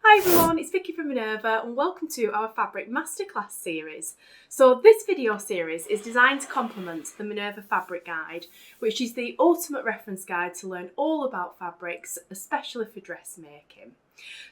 Hi everyone, it's Vicki from Minerva and welcome to our Fabric Masterclass series. So this video series is designed to complement the Minerva Fabric Guide, which is the ultimate reference guide to learn all about fabrics, especially for dressmaking.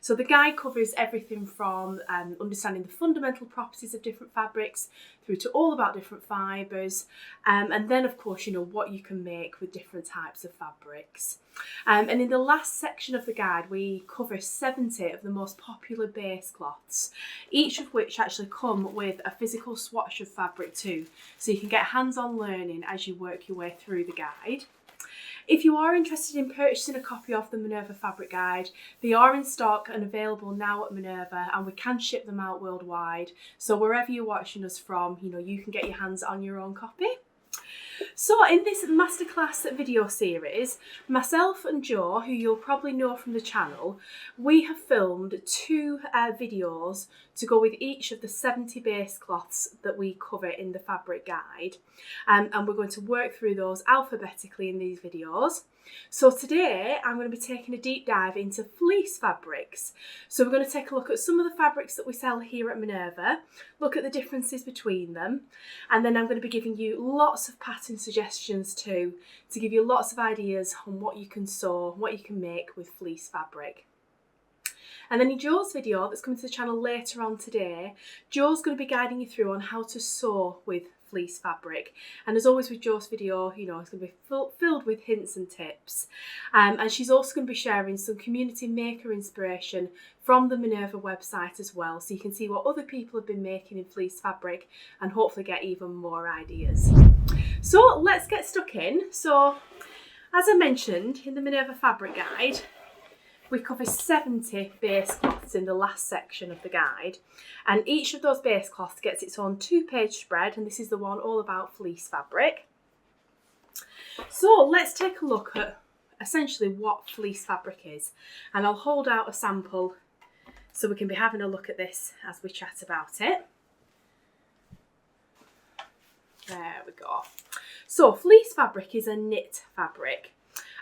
So the guide covers everything from understanding the fundamental properties of different fabrics through to all about different fibres, and then of course what you can make with different types of fabrics. And in the last section of the guide we cover 70 of the most popular base cloths, each of which actually come with a physical swatch of fabric too, so you can get hands-on learning as you work your way through the guide. If you are interested in purchasing a copy of the Minerva Fabric Guide, they are in stock and available now at Minerva, and we can ship them out worldwide. So wherever you're watching us from, you can get your hands on your own copy. So in this masterclass video series, myself and Jo, who you'll probably know from the channel, we have filmed two videos to go with each of the 70 base cloths that we cover in the fabric guide. And we're going to work through those alphabetically in these videos. So today I'm going to be taking a deep dive into fleece fabrics. So we're going to take a look at some of the fabrics that we sell here at Minerva, look at the differences between them, and then I'm going to be giving you lots of pattern suggestions too, to give you lots of ideas on what you can sew, what you can make with fleece fabric. And then in Jo's video that's coming to the channel later on today, Jo's going to be guiding you through on how to sew with fleece fabric. And as always with Jo's video, it's going to be filled with hints and tips. And she's also going to be sharing some community maker inspiration from the Minerva website as well, so you can see what other people have been making in fleece fabric and hopefully get even more ideas. So let's get stuck in. So as I mentioned in the Minerva Fabric Guide, we cover 70 base cloths in the last section of the guide, and each of those base cloths gets its own 2-page spread, and this is the one all about fleece fabric. So let's take a look at essentially what fleece fabric is, and I'll hold out a sample so we can be having a look at this as we chat about it. There we go. So fleece fabric is a knit fabric,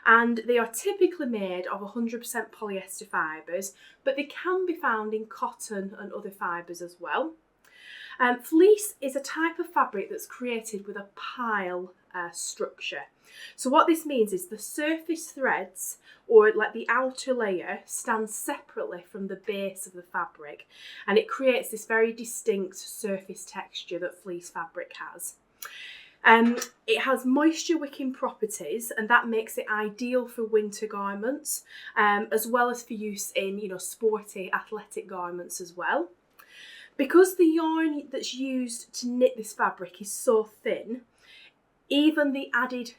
and they are typically made of 100% polyester fibres, but they can be found in cotton and other fibres as well. Fleece is a type of fabric that's created with a pile structure. So what this means is the surface threads, or like the outer layer, stands separately from the base of the fabric, and it creates this very distinct surface texture that fleece fabric has. It has moisture wicking properties, and that makes it ideal for winter garments, as well as for use in sporty athletic garments as well. Because the yarn that's used to knit this fabric is so thin, even the added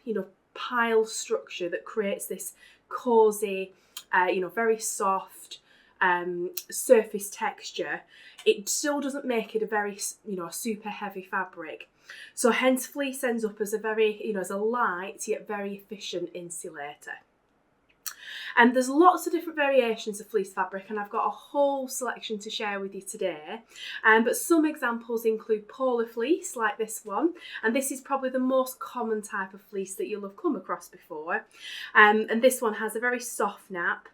pile structure that creates this cosy, very soft surface texture, it still doesn't make it a very super heavy fabric. So hence fleece ends up as a very, as a light yet very efficient insulator. And there's lots of different variations of fleece fabric, and I've got a whole selection to share with you today. But some examples include polar fleece, like this one, and this is probably the most common type of fleece that you'll have come across before. And this one has a very soft nap.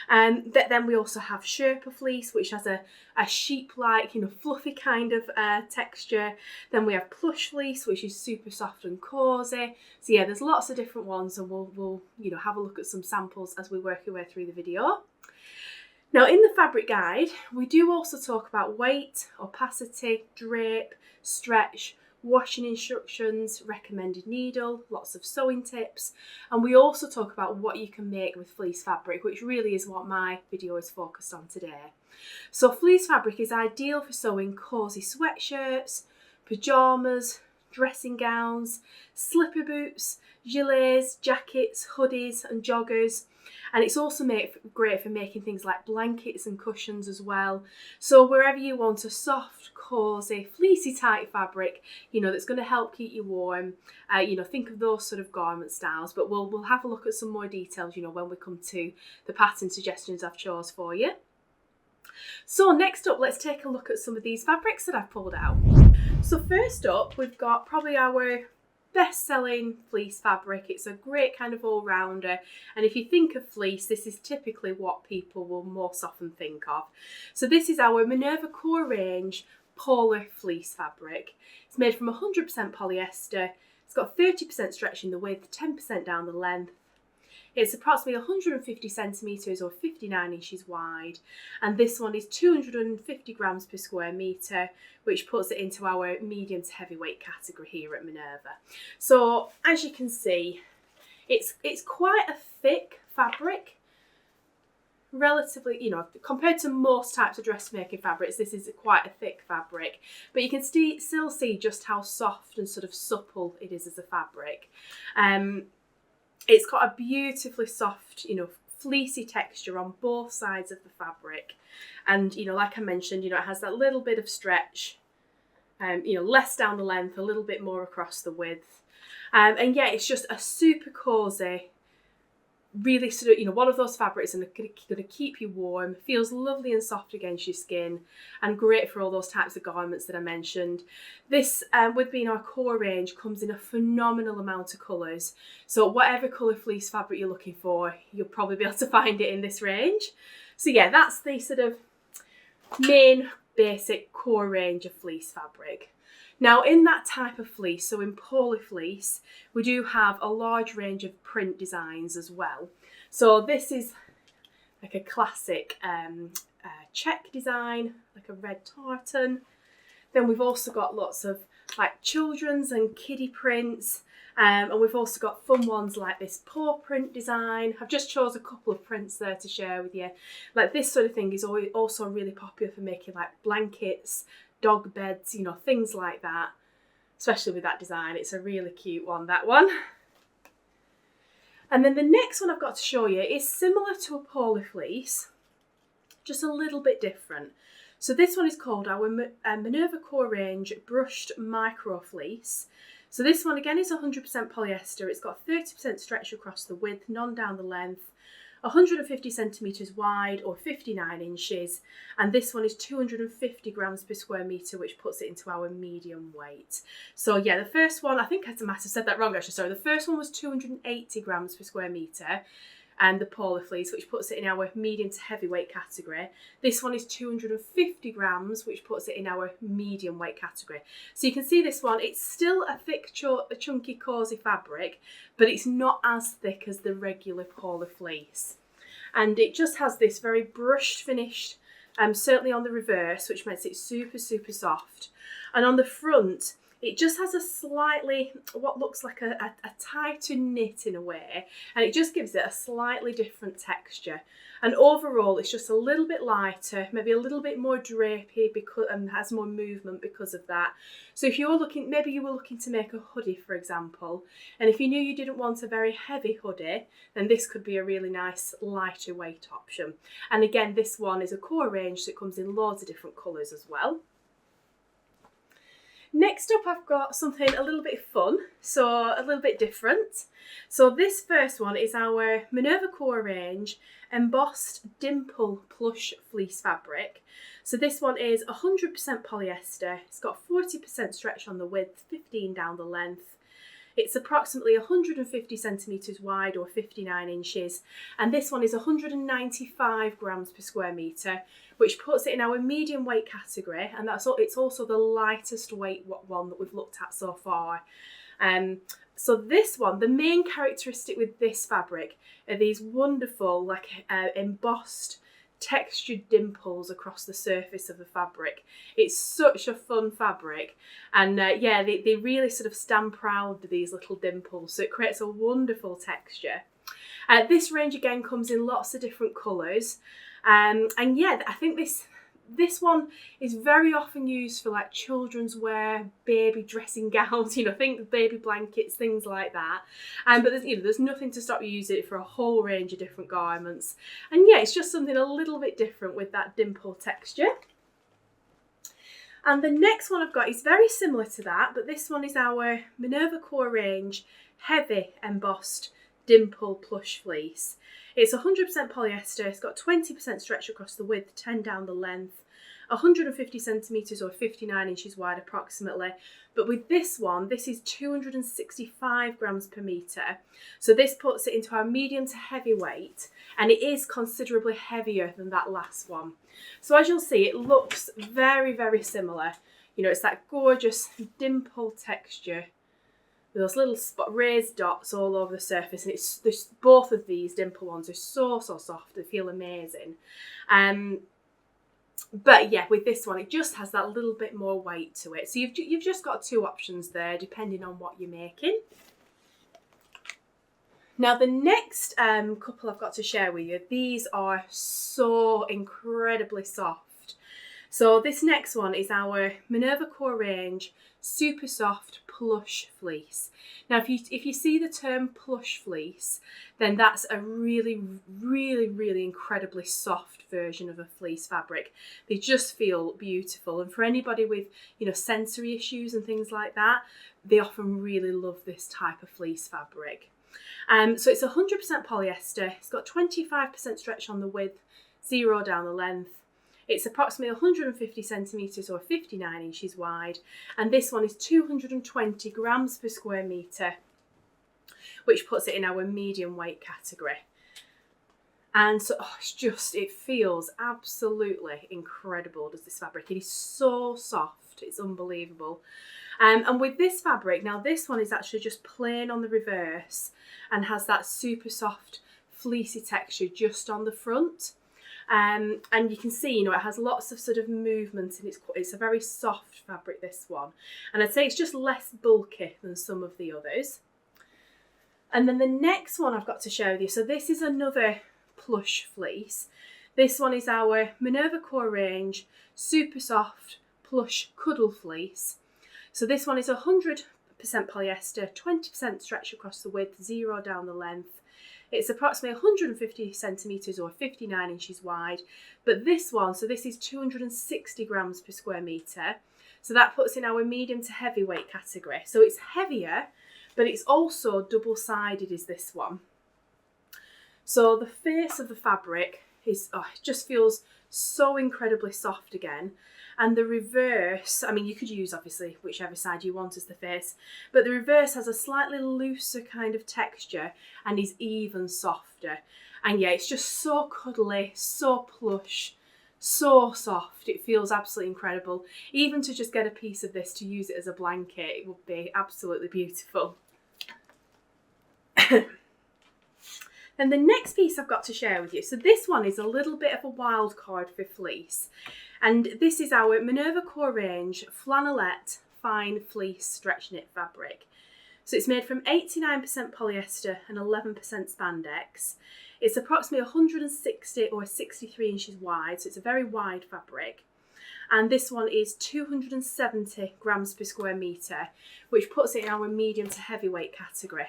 Then we also have sherpa fleece, which has a sheep-like, fluffy kind of texture. Then we have plush fleece, which is super soft and cosy. So yeah, there's lots of different ones, and we'll have a look at some samples as we work our way through the video. Now in the fabric guide, we do also talk about weight, opacity, drape, stretch, washing instructions, recommended needle, lots of sewing tips, and we also talk about what you can make with fleece fabric, which really is what my video is focused on today. So fleece fabric is ideal for sewing cosy sweatshirts, pajamas, dressing gowns, slipper boots, gilets, jackets, hoodies and joggers. And it's also great for making things like blankets and cushions as well. So wherever you want a soft, cosy, fleecy type fabric, that's going to help keep you warm, think of those sort of garment styles. But we'll have a look at some more details, when we come to the pattern suggestions I've chose for you. So next up, let's take a look at some of these fabrics that I've pulled out. So first up, we've got probably our best-selling fleece fabric. It's a great kind of all-rounder, and if you think of fleece, this is typically what people will most often think of. So this is our Minerva core range polar fleece fabric. It's made from 100% polyester. It's got 30% stretch in the width, 10% down the length. It's approximately 150 centimetres or 59 inches wide, and this one is 250 grams per square metre, which puts it into our medium to heavyweight category here at Minerva. So as you can see, it's quite a thick fabric, relatively, compared to most types of dressmaking fabrics, this is quite a thick fabric, but you can still see just how soft and sort of supple it is as a fabric. It's got a beautifully soft, fleecy texture on both sides of the fabric. And, like I mentioned, it has that little bit of stretch, less down the length, a little bit more across the width. And yeah, it's just a super cozy, really sort of, one of those fabrics that are going to keep you warm, feels lovely and soft against your skin, and great for all those types of garments that I mentioned. This, with being our core range, comes in a phenomenal amount of colours. So whatever colour fleece fabric you're looking for, you'll probably be able to find it in this range. So yeah, that's the sort of main basic core range of fleece fabric. Now in that type of fleece, so in polar fleece, we do have a large range of print designs as well. So this is like a classic check design, like a red tartan. Then we've also got lots of like children's and kiddie prints. And we've also got fun ones like this paw print design. I've just chose a couple of prints there to share with you. Like this sort of thing is also really popular for making like blankets, dog beds, things like that, especially with that design. It's a really cute one, that one. And then the next one I've got to show you is similar to a polar fleece, just a little bit different. So this one is called our Minerva core range brushed micro fleece. So this one again is 100% polyester. It's got 30% stretch across the width, none down the length, 150 centimetres wide or 59 inches, and this one is 250 grams per square metre, which puts it into our medium weight. So yeah, the first one, I think I might have said that wrong actually, sorry, the first one was 280 grams per square metre, and the polar fleece, which puts it in our medium to heavyweight category. This one is 250 grams, which puts it in our medium weight category. So you can see this one, it's still a thick, chunky, cosy fabric, but it's not as thick as the regular polar fleece. And it just has this very brushed finish, certainly on the reverse, which makes it super, super soft. And on the front, it just has a slightly, what looks like a tighter knit in a way, and it just gives it a slightly different texture. And overall, it's just a little bit lighter, maybe a little bit more drapey and has more movement because of that. So if you're looking, maybe you were looking to make a hoodie, for example, and if you knew you didn't want a very heavy hoodie, then this could be a really nice lighter weight option. And again, this one is a core range, so it comes in loads of different colours as well. Next up, I've got something a little bit fun, so a little bit different. So this first one is our Minerva core range embossed dimple plush fleece fabric. So this one is 100% polyester. It's got 40% stretch on the width, 15 down the length. It's approximately 150 centimetres wide or 59 inches, and this one is 195 grams per square metre, which puts it in our medium weight category, and it's also the lightest weight one that we've looked at so far. So this one, the main characteristic with this fabric are these wonderful embossed textured dimples across the surface of the fabric. It's such a fun fabric, and yeah, they really sort of stand proud of these little dimples, so it creates a wonderful texture. This range again comes in lots of different colours, and yeah, I think this one is very often used for like children's wear, baby dressing gowns, think baby blankets, things like that. But there's nothing to stop you using it for a whole range of different garments. And yeah, it's just something a little bit different with that dimple texture. And the next one I've got is very similar to that, but this one is our Minerva core range heavy embossed dimple plush fleece. It's 100% polyester, it's got 20% stretch across the width, 10 down the length, 150 centimetres or 59 inches wide approximately. But with this one, this is 265 grams per metre. So this puts it into our medium to heavy weight, and it is considerably heavier than that last one. So as you'll see, it looks very, very similar. You know, it's that gorgeous dimple texture with those little raised dots all over the surface, and both of these dimple ones are so soft. They feel amazing. But yeah, with this one, it just has that little bit more weight to it. So you've just got two options there, depending on what you're making. Now the next couple I've got to share with you, these are so incredibly soft. So this next one is our Minerva Core range super soft plush fleece. Now if you see the term plush fleece, then that's a really incredibly soft version of a fleece fabric. They just feel beautiful, and for anybody with, you know, sensory issues and things like that, they often really love this type of fleece fabric. So it's 100% polyester. It's got 25% stretch on the width, 0 down the length. It's approximately 150 centimetres or 59 inches wide, and this one is 220 grams per square metre, which puts it in our medium weight category. And so it feels absolutely incredible, does this fabric. It is so soft, it's unbelievable. And with this fabric, now this one is actually just plain on the reverse and has that super soft fleecy texture just on the front. And you can see, you know, it has lots of sort of movement, and it's a very soft fabric, this one. And I'd say it's just less bulky than some of the others. And then the next one I've got to share with you, so this is another plush fleece. This one is our Minerva Core range super soft plush cuddle fleece. So this one is 100% polyester, 20% stretch across the width, 0 down the length. It's approximately 150 centimetres or 59 inches wide. But this one, so this is 260 grams per square metre. So that puts in our medium to heavyweight category. So it's heavier, but it's also double-sided is this one. So the face of the fabric is, it just feels so incredibly soft again. And the reverse, I mean, you could use obviously whichever side you want as the face, but the reverse has a slightly looser kind of texture and is even softer. And yeah, it's just so cuddly, so plush, so soft. It feels absolutely incredible. Even to just get a piece of this to use it as a blanket, it would be absolutely beautiful. And the next piece I've got to share with you, so this one is a little bit of a wild card for fleece, and this is our Minerva Core range flannelette fine fleece stretch knit fabric. So it's made from 89% polyester and 11% spandex. It's approximately 160 or 63 inches wide, so it's a very wide fabric. And this one is 270 grams per square metre, which puts it in our medium to heavyweight category.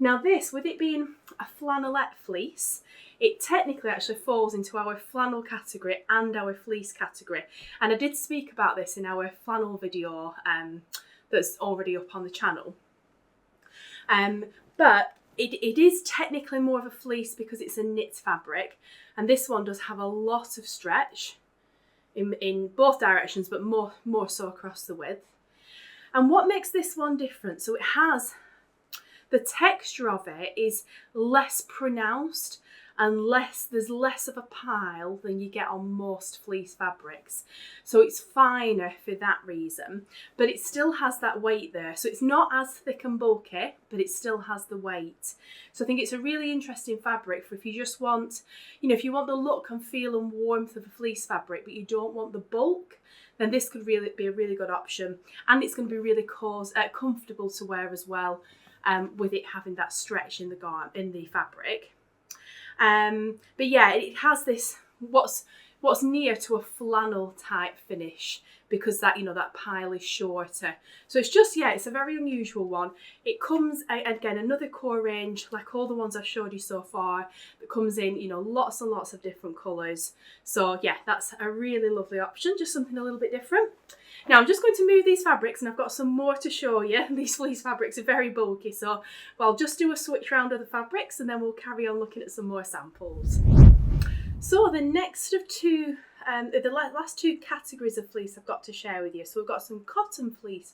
Now this, with it being a flannelette fleece, it technically actually falls into our flannel category and our fleece category. And I did speak about this in our flannel video that's already up on the channel. But it is technically more of a fleece because it's a knit fabric, and this one does have a lot of stretch in both directions, but more so across the width. And what makes this one different, so it has, the texture of it is less pronounced and there's less of a pile than you get on most fleece fabrics. So it's finer for that reason, but it still has that weight there. So it's not as thick and bulky, but it still has the weight. So I think it's a really interesting fabric for if you just want, you know, if you want the look and feel and warmth of a fleece fabric, but you don't want the bulk, then this could really be a really good option. And it's going to be really comfortable to wear as well, with it having that stretch in the fabric. But yeah, it has this what's near to a flannel type finish, because that, you know, that pile is shorter. So it's just, yeah, it's a very unusual one. It comes, again, another core range, like all the ones I've showed you so far, that comes in, you know, lots and lots of different colours. So yeah, that's a really lovely option, just something a little bit different. Now I'm just going to move these fabrics, and I've got some more to show you. These fleece fabrics are very bulky, so I'll just do a switch round of the fabrics and then we'll carry on looking at some more samples. So the next of two the last two categories of fleece I've got to share with you. So we've got some cotton fleece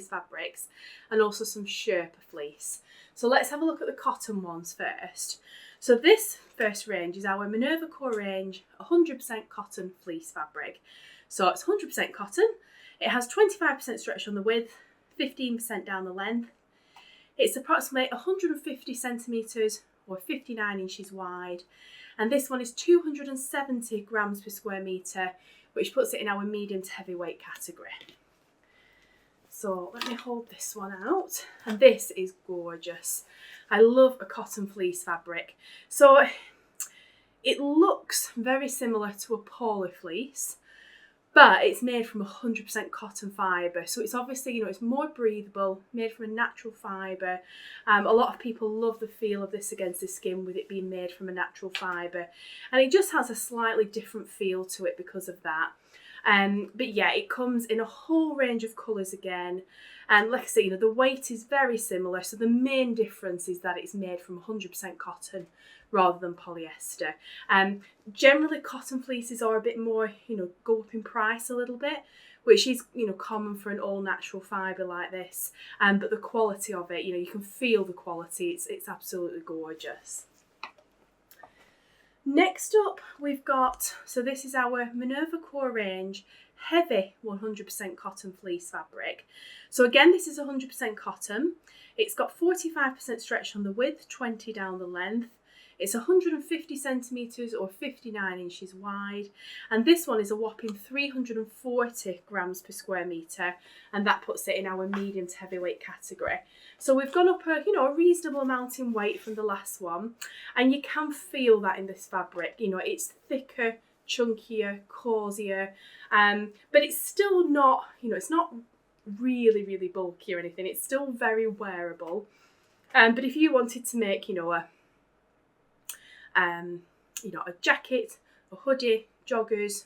fabrics and also some sherpa fleece. So let's have a look at the cotton ones first. So this first range is our Minerva Core range 100% cotton fleece fabric. So it's 100% cotton. It has 25% stretch on the width, 15% down the length. It's approximately 150 centimetres or 59 inches wide. And this one is 270 grams per square metre, which puts it in our medium to heavyweight category. So let me hold this one out. And this is gorgeous. I love a cotton fleece fabric. So it looks very similar to a poly fleece, but it's made from 100% cotton fibre. So it's obviously, you know, it's more breathable, made from a natural fibre. A lot of people love the feel of this against the skin with it being made from a natural fibre. And it just has a slightly different feel to it because of that. But yeah, it comes in a whole range of colours again. And like I say, you know, the weight is very similar. So the main difference is that it's made from 100% cotton rather than polyester. Generally, cotton fleeces are a bit more, you know, go up in price a little bit, which is, you know, common for an all natural fibre like this. But the quality of it, you know, you can feel the quality. It's absolutely gorgeous. Next up, we've got, so this is our Minerva Core range heavy 100% cotton fleece fabric. So again, this is 100% cotton. It's got 45% stretch on the width, 20 down the length. It's 150 centimetres or 59 inches wide. And this one is a whopping 340 grams per square metre. And that puts it in our medium to heavyweight category. So we've gone up a reasonable amount in weight from the last one. And you can feel that in this fabric. You know, it's thicker, chunkier, cozier. But it's still not, you know, it's not really, really bulky or anything. It's still very wearable. But if you wanted to make, you know, a jacket, a hoodie, joggers,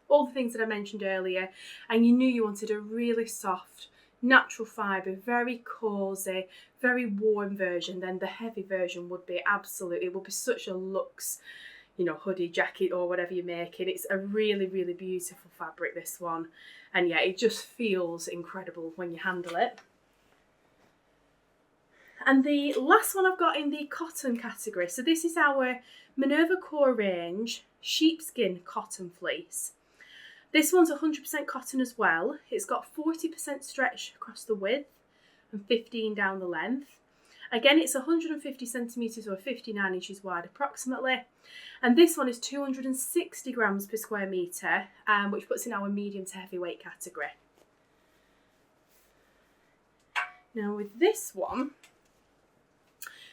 all the things that I mentioned earlier, and you knew you wanted a really soft, natural fibre, very cosy, very warm version, then the heavy version would be such a luxe, you know, hoodie, jacket, or whatever you're making. It's a really, really beautiful fabric, this one. And yeah, it just feels incredible when you handle it. And the last one I've got in the cotton category, so this is our Minerva Core range sheepskin cotton fleece. This one's 100% cotton as well. It's got 40% stretch across the width and 15 down the length. Again, it's 150 centimetres or 59 inches wide approximately. And this one is 260 grams per square metre, which puts in our medium to heavyweight category. Now with this one,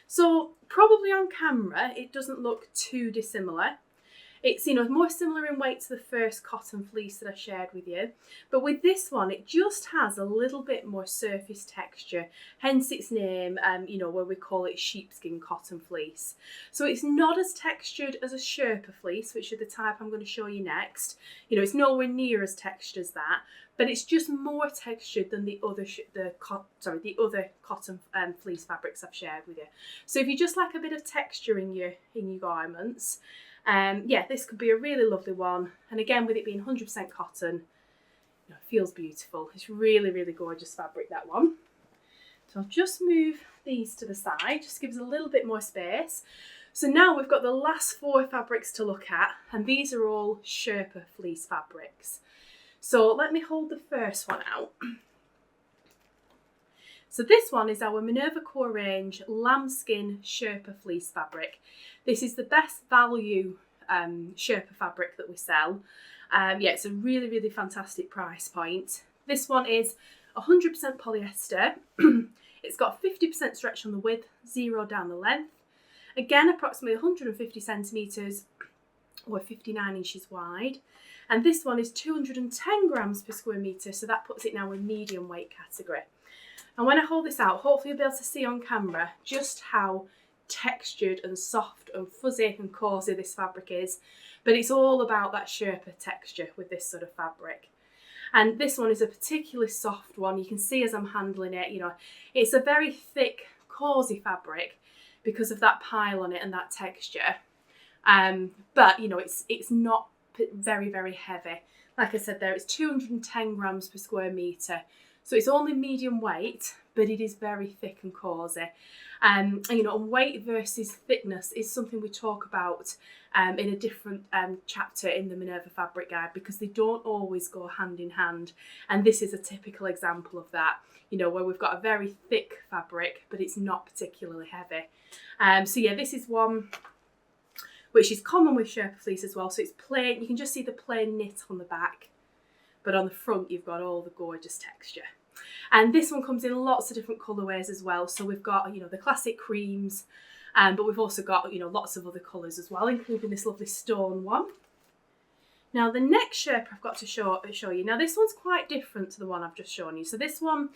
so probably on camera, it doesn't look too dissimilar. It's, you know, more similar in weight to the first cotton fleece that I shared with you. But with this one, it just has a little bit more surface texture, hence its name, where we call it sheepskin cotton fleece. So it's not as textured as a sherpa fleece, which are the type I'm going to show you next. You know, it's nowhere near as textured as that, but it's just more textured than the other cotton fleece fabrics I've shared with you. So if you just like a bit of texture in your garments, this could be a really lovely one. And again, with it being 100% cotton, you know, it feels beautiful. It's really, really gorgeous fabric, that one. So I'll just move these to the side, just gives a little bit more space. So now we've got the last four fabrics to look at, and these are all sherpa fleece fabrics. So let me hold the first one out. So this one is our Minerva Core range lambskin sherpa fleece fabric. This is the best value sherpa fabric that we sell. It's a really, really fantastic price point. This one is 100% polyester. It's got 50% stretch on the width, 0 down the length. Again, approximately 150 centimetres or 59 inches wide. And this one is 210 grams per square metre, so that puts it now in medium weight category. And when I hold this out, hopefully you'll be able to see on camera just how textured and soft and fuzzy and cozy this fabric is. But it's all about that sherpa texture with this sort of fabric. And this one is a particularly soft one. You can see as I'm handling it, you know, it's a very thick, cozy fabric because of that pile on it and that texture. But, you know, it's not very, very heavy. Like I said there, it's 210 grams per square metre. So it's only medium weight, but it is very thick and cosy. And you know, weight versus thickness is something we talk about in a different chapter in the Minerva fabric guide, because they don't always go hand in hand. And this is a typical example of that, you know, where we've got a very thick fabric, but it's not particularly heavy. So yeah, this is one which is common with Sherpa fleece as well. So it's plain, you can just see the plain knit on the back, but on the front you've got all the gorgeous texture. And this one comes in lots of different colourways as well. So we've got, you know, the classic creams, but we've also got, you know, lots of other colours as well, including this lovely stone one. Now the next Sherpa I've got to show you. Now this one's quite different to the one I've just shown you. So this one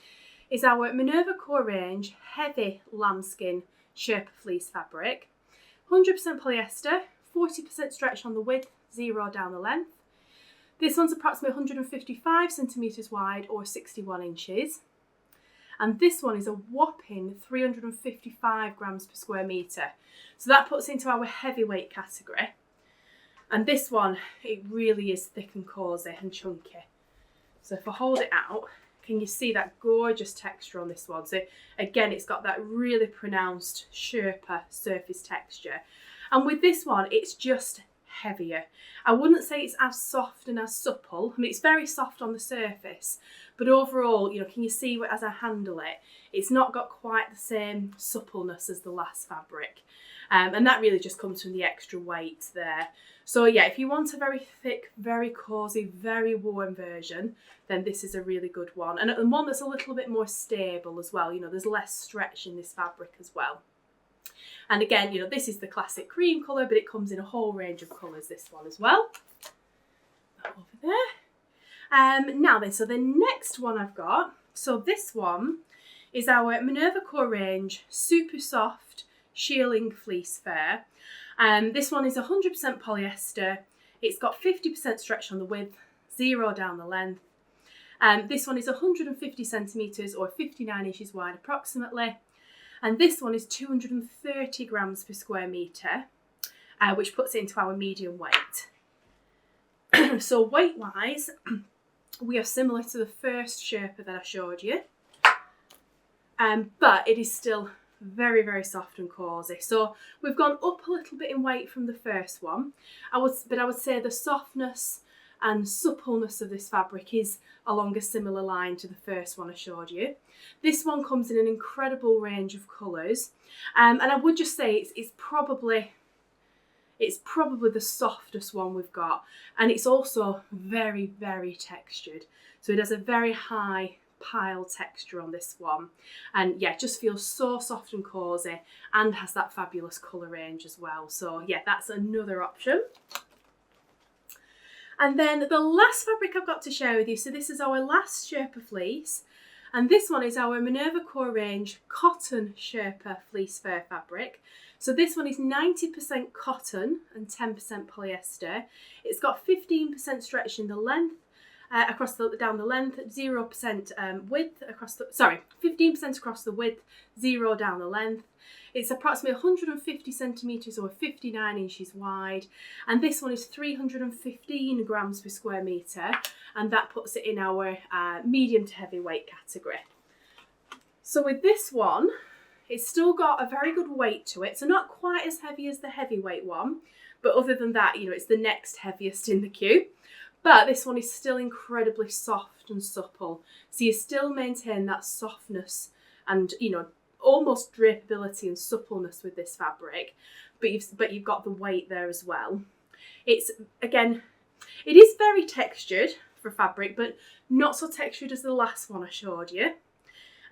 is our Minerva Core Range Heavy Lambskin Sherpa Fleece fabric. 100% polyester, 40% stretch on the width, 0 down the length. This one's approximately 155 centimetres wide or 61 inches. And this one is a whopping 355 grams per square metre. So that puts into our heavyweight category. And this one, it really is thick and cosy and chunky. So if I hold it out, can you see that gorgeous texture on this one? So again, it's got that really pronounced Sherpa surface texture. And with this one, it's just heavier. I wouldn't say it's as soft and as supple. I mean, it's very soft on the surface, but overall, you know, can you see as I handle it, it's not got quite the same suppleness as the last fabric. And that really just comes from the extra weight there. So yeah, if you want a very thick, very cosy, very warm version, then this is a really good one. And one that's a little bit more stable as well. You know, there's less stretch in this fabric as well. And again, you know, this is the classic cream colour, but it comes in a whole range of colours, this one as well. That over there. Now then, so the next one I've got, so this one is our Minerva Core Range Super Soft Shearling Fleece Fair. This one is 100% polyester. It's got 50% stretch on the width, 0 down the length. This one is 150 centimetres or 59 inches wide approximately. And this one is 230 grams per square metre, which puts it into our medium weight. So weight-wise, we are similar to the first Sherpa that I showed you, but it is still very, very soft and cosy. So we've gone up a little bit in weight from the first one. I would say the softness and suppleness of this fabric is along a similar line to the first one I showed you. This one comes in an incredible range of colours, and I would just say it's probably the softest one we've got, and it's also very, very textured. So it has a very high pile texture on this one, and yeah, it just feels so soft and cosy and has that fabulous colour range as well. So yeah, that's another option. And then the last fabric I've got to share with you, so this is our last Sherpa fleece, and this one is our Minerva Core Range Cotton Sherpa Fleece Fair fabric. So this one is 90% cotton and 10% polyester. It's got 15% stretch in the length, down the length, 0% width across the, 15% across the width, 0 down the length. It's approximately 150 centimetres or 59 inches wide, and this one is 315 grams per square metre, and that puts it in our medium to heavyweight category. So with this one, it's still got a very good weight to it, so not quite as heavy as the heavyweight one, but other than that, you know, it's the next heaviest in the queue. But this one is still incredibly soft and supple, so you still maintain that softness and, you know, almost drapability and suppleness with this fabric, but you've got the weight there as well. It's, again, it is very textured for fabric, but not so textured as the last one I showed you.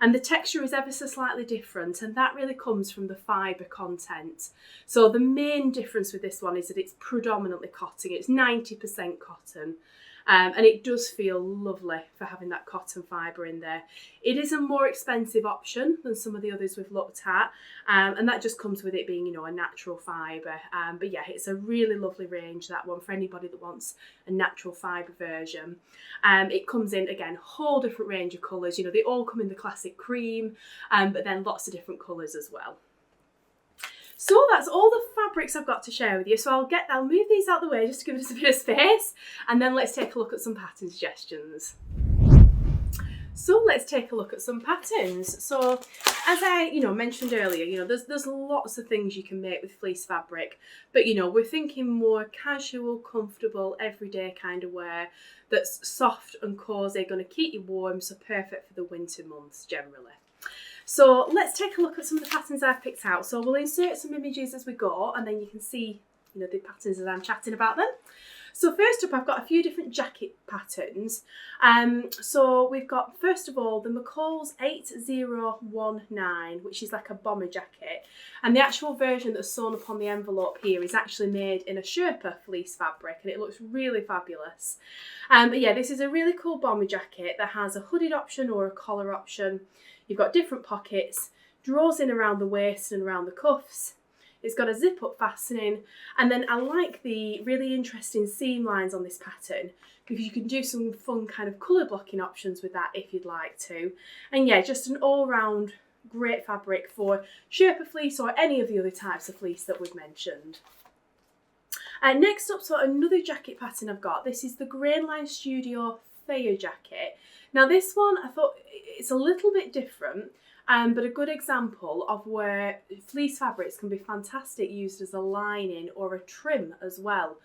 And the texture is ever so slightly different, and that really comes from the fibre content. So the main difference with this one is that it's predominantly cotton. It's 90% cotton, and it does feel lovely for having that cotton fibre in there. It is a more expensive option than some of the others we've looked at, and that just comes with it being, you know, a natural fibre. But yeah, it's a really lovely range, that one, for anybody that wants a natural fibre version. It comes in, again, a whole different range of colours. You know, they all come in the classic cream, but then lots of different colours as well. So that's all the fabrics I've got to share with you. So I'll move these out the way just to give us a bit of space, and then let's take a look at some pattern suggestions. So let's take a look at some patterns. So as I mentioned earlier, there's lots of things you can make with fleece fabric, but we're thinking more casual, comfortable, everyday kind of wear that's soft and cozy, going to keep you warm, so perfect for the winter months generally. So let's take a look at some of the patterns I've picked out. So we'll insert some images as we go, and then you can see the patterns as I'm chatting about them. So first up, I've got a few different jacket patterns. So we've got, first of all, the McCall's 8019, which is like a bomber jacket. And the actual version that's sewn upon the envelope here is actually made in a sherpa fleece fabric, and it looks really fabulous. But yeah, this is a really cool bomber jacket that has a hooded option or a collar option. You've got different pockets, draws in around the waist and around the cuffs. It's got a zip-up fastening, and then I like the really interesting seam lines on this pattern because you can do some fun kind of colour blocking options with that if you'd like to. And yeah, just an all-round great fabric for sherpa fleece or any of the other types of fleece that we've mentioned. Next up, so another jacket pattern I've got. This is the Grainline Studio Thayer jacket. Now this one, I thought it's a little bit different. But a good example of where fleece fabrics can be fantastic used as a lining or a trim as well.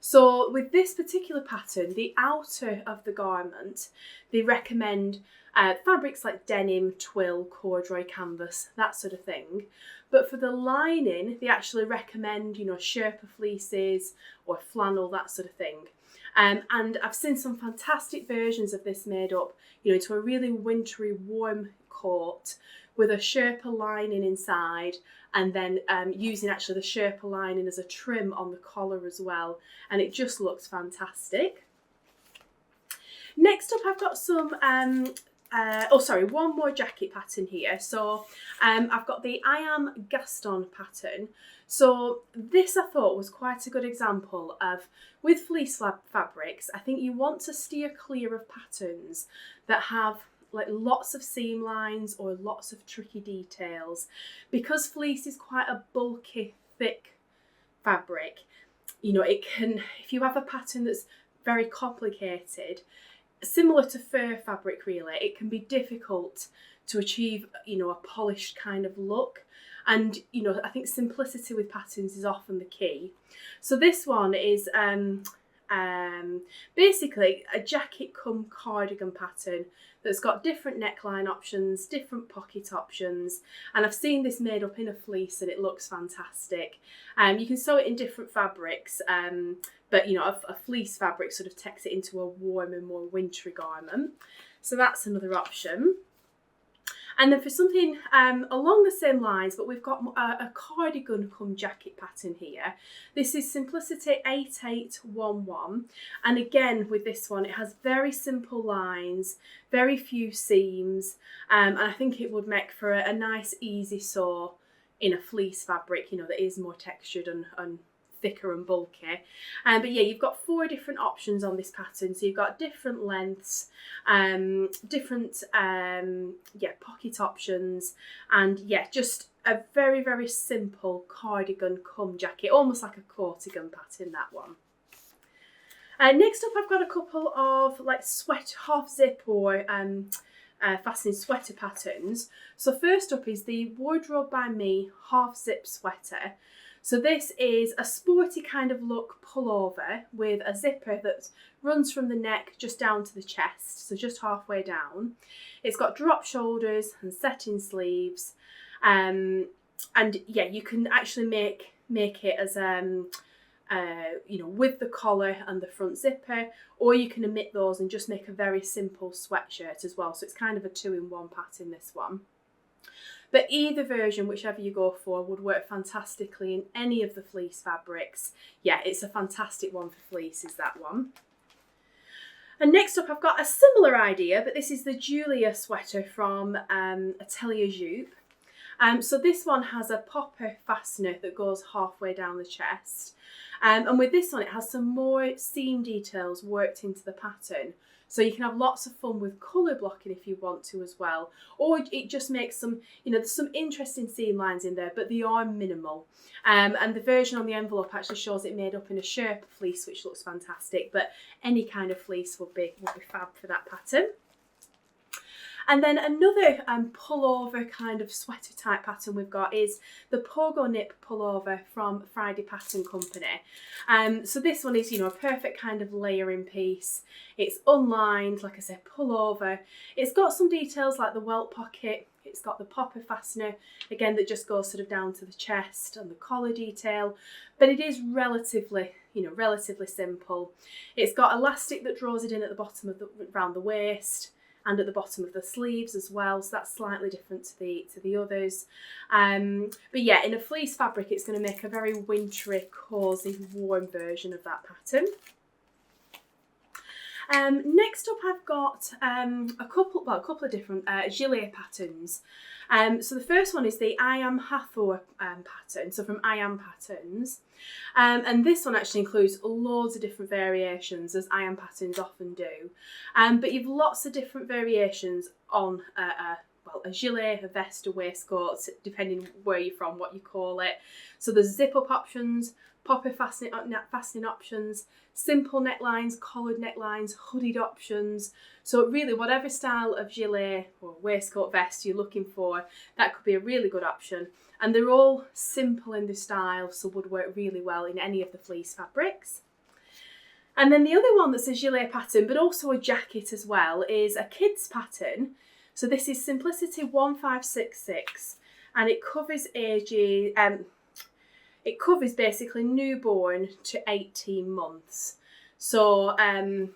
So with this particular pattern, the outer of the garment, they recommend fabrics like denim, twill, corduroy canvas, that sort of thing. But for the lining, they actually recommend, sherpa fleeces or flannel, that sort of thing. And I've seen some fantastic versions of this made up, to a really wintry, warm coat with a sherpa lining inside, and then using actually the sherpa lining as a trim on the collar as well, and it just looks fantastic. Next up, I've got some one more jacket pattern here. So I've got the I Am Gaston pattern. So this I thought was quite a good example of, with fleece fabrics, I think you want to steer clear of patterns that have like lots of seam lines or lots of tricky details, because fleece is quite a bulky, thick fabric. It can, if you have a pattern that's very complicated, similar to fur fabric really, it can be difficult to achieve, a polished kind of look. And, I think simplicity with patterns is often the key. So this one is basically a jacket come cardigan pattern that's got different neckline options, different pocket options, and I've seen this made up in a fleece and it looks fantastic. You can sew it in different fabrics, but a fleece fabric sort of takes it into a warmer, more wintry garment. So that's another option. And then for something along the same lines, but we've got a cardigan come jacket pattern here. This is Simplicity 8811. And again, with this one, it has very simple lines, very few seams. And I think it would make for a nice, easy sew in a fleece fabric, that is more textured and thicker and bulky. But yeah, you've got 4 different options on this pattern. So you've got different lengths, different pocket options, and yeah, just a very, very simple cardigan come jacket, almost like a cardigan pattern, that one. Next up, I've got a couple of like half zip or fastening sweater patterns. So first up is the Wardrobe by Me half zip sweater. So this is a sporty kind of look pullover with a zipper that runs from the neck just down to the chest, so just halfway down. It's got drop shoulders and setting sleeves, and yeah, you can actually make it as with the collar and the front zipper, or you can omit those and just make a very simple sweatshirt as well. So it's kind of a 2-in-1 pattern, this one. But either version, whichever you go for, would work fantastically in any of the fleece fabrics. Yeah, it's a fantastic one for fleece, is that one. And next up, I've got a similar idea, but this is the Julia sweater from Atelier Jupe. So this one has a popper fastener that goes halfway down the chest. And with this one, it has some more seam details worked into the pattern So you can have lots of fun with colour blocking if you want to as well. Or it just makes some, there's some interesting seam lines in there, but they are minimal. And the version on the envelope actually shows it made up in a sherpa fleece, which looks fantastic. But any kind of fleece would be fab for that pattern. And then another pullover kind of sweater type pattern we've got is the Pogo Nip pullover from Friday Pattern Company. So this one is, a perfect kind of layering piece. It's unlined, like I said, pullover. It's got some details like the welt pocket. It's got the popper fastener, again, that just goes sort of down to the chest and the collar detail. But it is relatively simple. It's got elastic that draws it in at the bottom around the waist, and at the bottom of the sleeves as well, so that's slightly different to the others. But yeah, in a fleece fabric, it's going to make a very wintry, cosy, warm version of that pattern. Next up, I've got a couple of different gilet patterns. So the first one is the I Am Hathor pattern, so from I Am Patterns. And this one actually includes loads of different variations, as I Am Patterns often do. But you've lots of different variations on a gilet, a vest, a waistcoat, depending where you're from, what you call it. So there's zip-up options, popper fastening options, simple necklines, collared necklines, hooded options. So really, whatever style of gilet or waistcoat vest you're looking for, that could be a really good option. And they're all simple in their style, so would work really well in any of the fleece fabrics. And then the other one that's a gilet pattern, but also a jacket as well, is a kids pattern. So this is Simplicity 1566, and it covers ages. It covers basically newborn to 18 months. So, and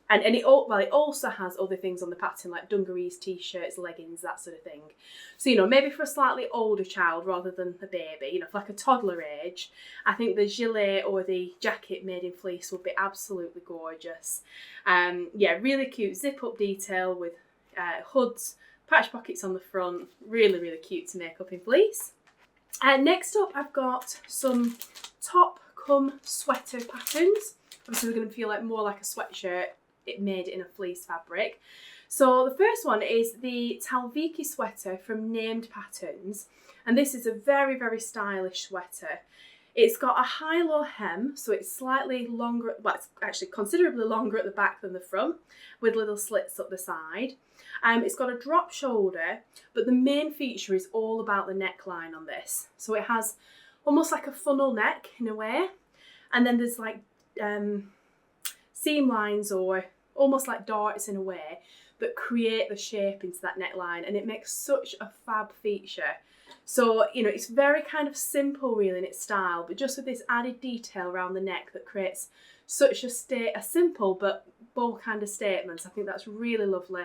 it also has other things on the pattern like dungarees, t-shirts, leggings, that sort of thing. So, maybe for a slightly older child rather than a baby, for like a toddler age, I think the gilet or the jacket made in fleece would be absolutely gorgeous. Yeah, really cute zip-up detail with hoods, patch pockets on the front. Really, really cute to make up in fleece. Next up, I've got some top cum sweater patterns. Obviously, we're going to feel more like a sweatshirt. It made in a fleece fabric. So the first one is the Vicki sweater from Named Patterns, and this is a very, very stylish sweater. It's got a high-low hem, so it's slightly longer, well, it's actually considerably longer at the back than the front, with little slits up the side. It's got a drop shoulder, but the main feature is all about the neckline on this. So it has almost like a funnel neck in a way, and then there's like seam lines or almost like darts in a way that create the shape into that neckline, and it makes such a fab feature. So, it's very kind of simple really in its style, but just with this added detail around the neck that creates such a simple but bold kind of statement. I think that's really lovely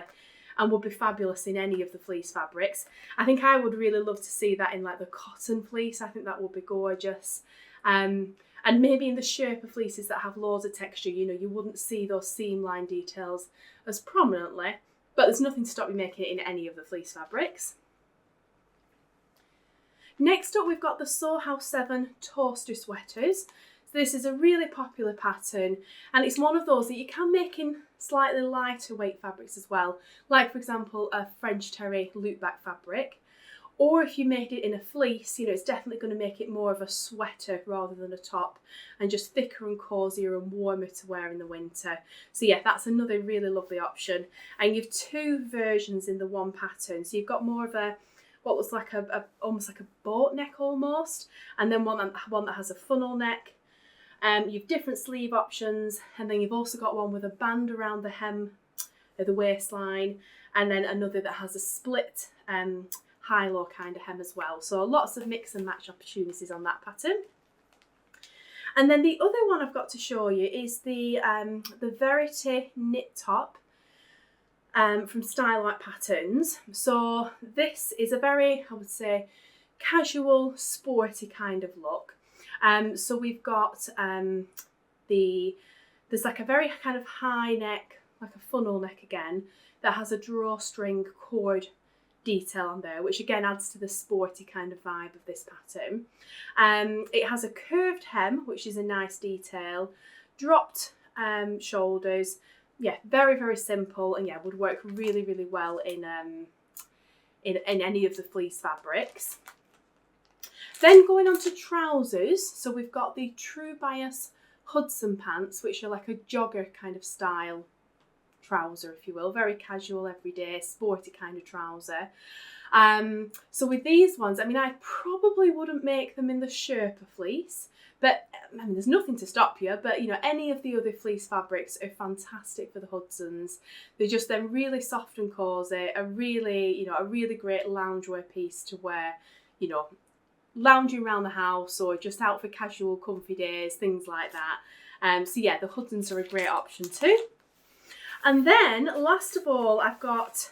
and would be fabulous in any of the fleece fabrics. I think I would really love to see that in like the cotton fleece. I think that would be gorgeous. And maybe in the sherpa fleeces that have loads of texture, you wouldn't see those seam line details as prominently, but there's nothing to stop you making it in any of the fleece fabrics. Next up, we've got the Sew House 7 toaster sweaters. So this is a really popular pattern, and it's one of those that you can make in slightly lighter weight fabrics as well, like for example a French terry loopback fabric. Or if you made it in a fleece, it's definitely going to make it more of a sweater rather than a top, and just thicker and cosier and warmer to wear in the winter. So yeah, that's another really lovely option. And you've two versions in the one pattern. So you've got more of a what was like almost like a boat neck almost, and then one that has a funnel neck. You've different sleeve options, and then you've also got one with a band around the hem of the waistline, and then another that has a split high-low kind of hem as well. So lots of mix and match opportunities on that pattern. And then the other one I've got to show you is the Verity knit top from Style Like Patterns. So this is a very, I would say, casual, sporty kind of look. So we've got there's like a very kind of high neck, like a funnel neck again, that has a drawstring cord detail on there, which again adds to the sporty kind of vibe of this pattern. It has a curved hem, which is a nice detail, dropped shoulders, yeah, very, very simple, and yeah, would work really, really well in any of the fleece fabrics. Then going on to trousers, so we've got the True Bias Hudson pants, which are like a jogger kind of style trouser, if you will, very casual, everyday, sporty kind of trouser. So with these ones, I mean, I probably wouldn't make them in the Sherpa fleece, but I mean, there's nothing to stop you. But you know, any of the other fleece fabrics are fantastic for the Hudsons. They're just then really soft and cosy, a really great loungewear piece to wear, you know, lounging around the house or just out for casual, comfy days, things like that. So yeah, the Hudsons are a great option too. And then last of all, I've got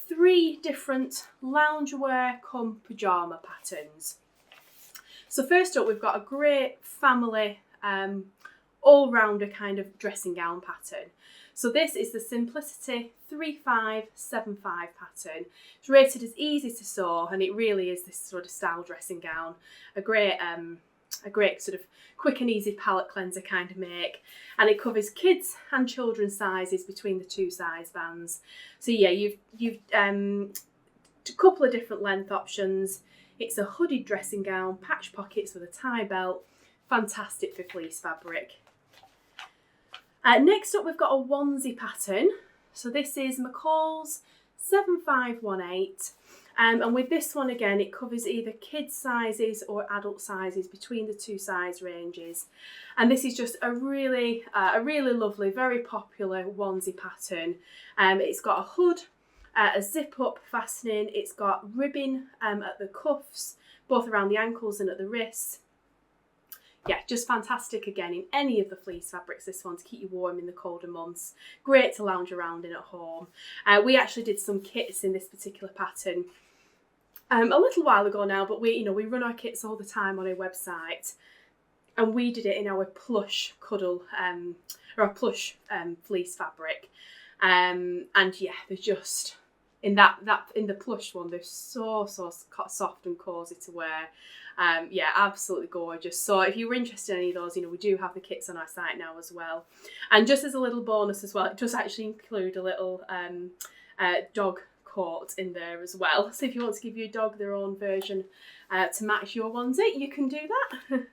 3 different loungewear come pajama patterns. So first up, we've got a great family all-rounder kind of dressing gown pattern. So this is the Simplicity 3575 pattern. It's rated as easy to sew, and it really is this sort of style dressing gown. A great sort of quick and easy palette cleanser kind of make, and it covers kids and children's sizes between the 2 size bands. So yeah, you've a couple of different length options. It's a hooded dressing gown, patch pockets with a tie belt, fantastic for fleece fabric. Next up, we've got a onesie pattern. So this is McCall's 7518. And with this one, again, it covers either kids sizes or adult sizes between the 2 size ranges. And this is just a really lovely, very popular onesie pattern. It's got a hood, a zip up fastening. It's got ribbing at the cuffs, both around the ankles and at the wrists. Yeah, just fantastic again in any of the fleece fabrics, this one, to keep you warm in the colder months. Great to lounge around in at home. We actually did some kits in this particular pattern a little while ago now, but we run our kits all the time on our website, and we did it in our plush cuddle or plush fleece fabric, and yeah, they're just in the plush one, they're so soft and cozy to wear. Yeah, absolutely gorgeous. So if you were interested in any of those, we do have the kits on our site now as well. And just as a little bonus as well, it does actually include a little dog coat in there as well. So if you want to give your dog their own version to match your onesie, you can do that.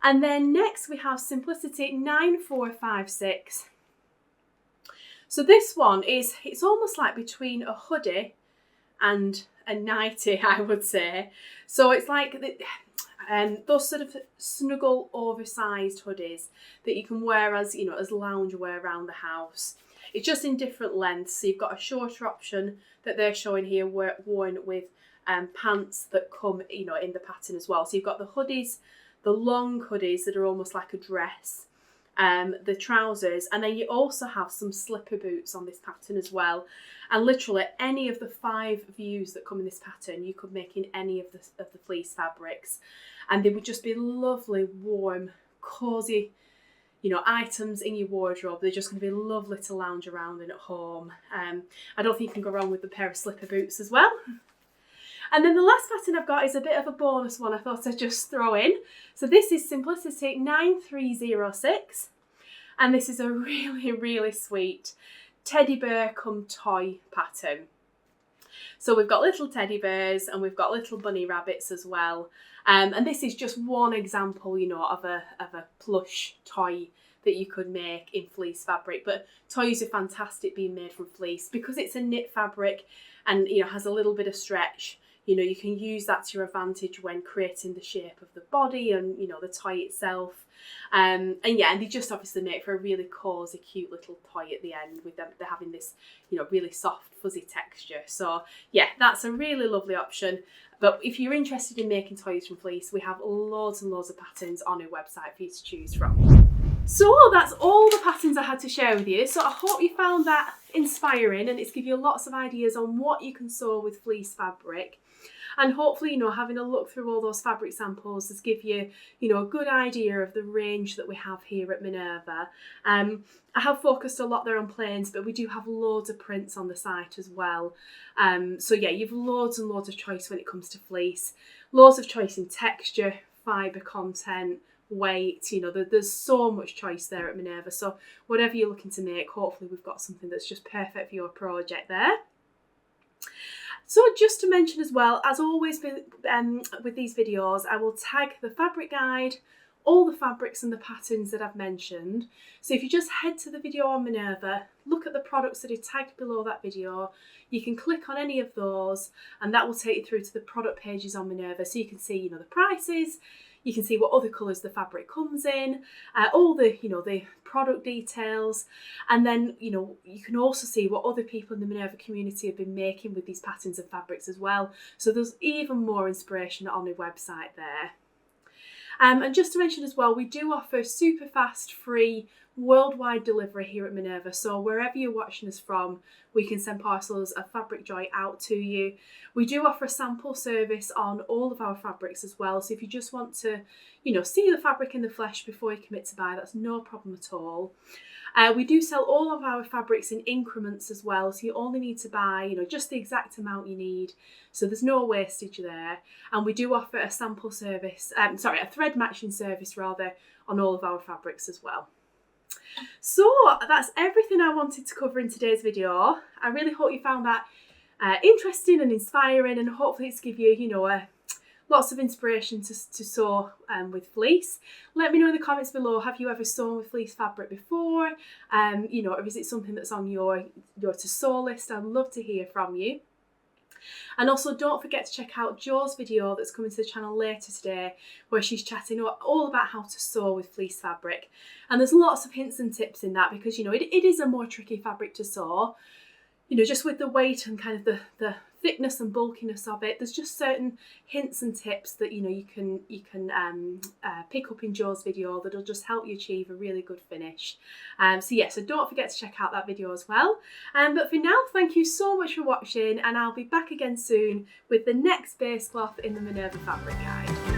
And then next we have Simplicity 9456. So this one it's almost like between a hoodie and a nightie, I would say. So it's like those sort of snuggle, oversized hoodies that you can wear as as loungewear around the house. It's just in different lengths. So you've got a shorter option that they're showing here, worn with pants that come in the pattern as well. So you've got the hoodies, the long hoodies that are almost like a dress, the trousers, and then you also have some slipper boots on this pattern as well. And literally any of the 5 views that come in this pattern you could make in any of the fleece fabrics, and they would just be lovely, warm, cozy items in your wardrobe. They're just going to be lovely to lounge around in at home. I don't think you can go wrong with a pair of slipper boots as well. And then the last pattern I've got is a bit of a bonus one I thought I'd just throw in. So this is Simplicity 9306. And this is a really sweet teddy bear come toy pattern. So we've got little teddy bears and we've got little bunny rabbits as well. And this is just one example, of a plush toy that you could make in fleece fabric. But toys are fantastic being made from fleece because it's a knit fabric and has a little bit of stretch. You can use that to your advantage when creating the shape of the body and the toy itself. And they just obviously make for a really cosy, cute little toy at the end with them. They're having this, really soft, fuzzy texture. So yeah, that's a really lovely option. But if you're interested in making toys from fleece, we have loads and loads of patterns on our website for you to choose from. So that's all the patterns I had to share with you. So I hope you found that inspiring and it's given you lots of ideas on what you can sew with fleece fabric. And hopefully, having a look through all those fabric samples has give you, a good idea of the range that we have here at Minerva. I have focused a lot there on plains, but we do have loads of prints on the site as well. So yeah, you've loads and loads of choice when it comes to fleece. Loads of choice in texture, fibre content, weight. You know, there's so much choice there at Minerva. So whatever you're looking to make, hopefully we've got something that's just perfect for your project there. So just to mention as well, as always with these videos, I will tag the fabric guide, all the fabrics and the patterns that I've mentioned. So if you just head to the video on Minerva, look at the products that are tagged below that video, you can click on any of those and that will take you through to the product pages on Minerva. So you can see, you know, the prices, you can see what other colours the fabric comes in, all the, you know, the product details, and then, you know, you can also see what other people in the Minerva community have been making with these patterns and fabrics as well. So there's even more inspiration on the website there. And just to mention as well, we do offer super fast, free, worldwide delivery here at Minerva. So wherever you're watching us from, we can send parcels of Fabric Joy out to you. We do offer a sample service on all of our fabrics as well. So if you just want to, you know, see the fabric in the flesh before you commit to buy, that's no problem at all. We do sell all of our fabrics in increments as well, so you only need to buy, you know, just the exact amount you need, so there's no wastage there. And we do offer a sample service, a thread matching service rather, on all of our fabrics as well. So that's everything I wanted to cover in today's video. I really hope you found that interesting and inspiring, and hopefully it's give you, you know, lots of inspiration to sew with fleece. Let me know in the comments below, have you ever sewn with fleece fabric before? You know, or is it something that's on your to sew list? I'd love to hear from you. And also don't forget to check out Jo's video that's coming to the channel later today, where she's chatting all about how to sew with fleece fabric. And there's lots of hints and tips in that because, you know, it is a more tricky fabric to sew. You know, just with the weight and kind of the thickness and bulkiness of it, there's just certain hints and tips that, you know, you can pick up in Jo's video that'll just help you achieve a really good finish. So don't forget to check out that video as well. But for now, thank you so much for watching, and I'll be back again soon with the next base cloth in the Minerva fabric guide.